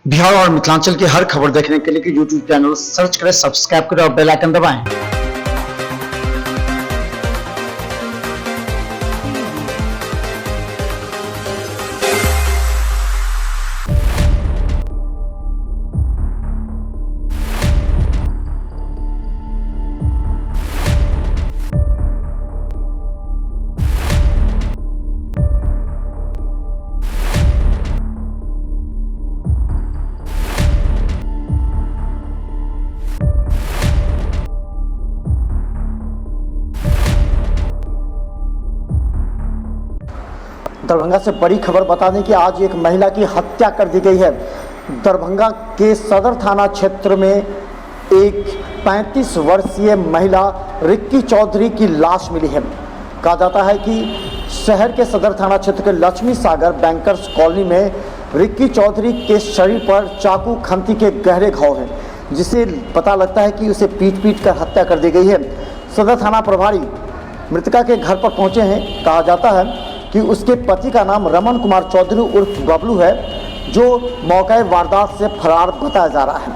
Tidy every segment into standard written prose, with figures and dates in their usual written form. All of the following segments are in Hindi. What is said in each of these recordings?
बिहार और मिथिलांचल की हर खबर देखने के लिए यूट्यूब चैनल सर्च करें, सब्सक्राइब करें और बेल आइकन दबाएं। दरभंगा से बड़ी खबर बता दें कि आज एक महिला की हत्या कर दी गई है। दरभंगा के सदर थाना क्षेत्र में एक 35 वर्षीय महिला रिक्की चौधरी की लाश मिली है। कहा जाता है कि शहर के सदर थाना क्षेत्र के लक्ष्मी सागर बैंकर्स कॉलोनी में रिक्की चौधरी के शरीर पर चाकू खंती के गहरे घाव हैं, जिसे पता लगता है कि उसे पीट कर हत्या कर दी गई है। सदर थाना प्रभारी मृतका के घर पर पहुंचे हैं। कहा जाता है कि उसके पति का नाम रमन कुमार चौधरी उर्फ बबलू है, जो मौके वारदात से फरार बताया जा रहा है।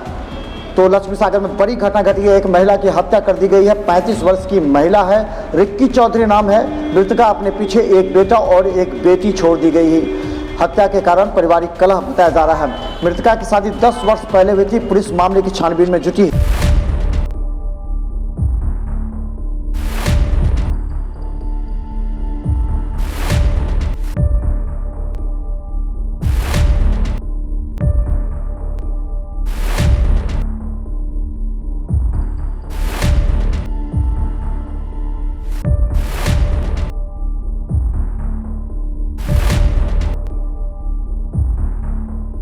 तो लक्ष्मी सागर में बड़ी घटना घटी है। एक महिला की हत्या कर दी गई है। 35 वर्ष की महिला है, रिक्की चौधरी नाम है। मृतका अपने पीछे एक बेटा और एक बेटी छोड़ दी गई है। हत्या के कारण पारिवारिक कलह बताया जा रहा है। मृतका की शादी 10 वर्ष पहले हुई थी। पुलिस मामले की छानबीन में जुटी है।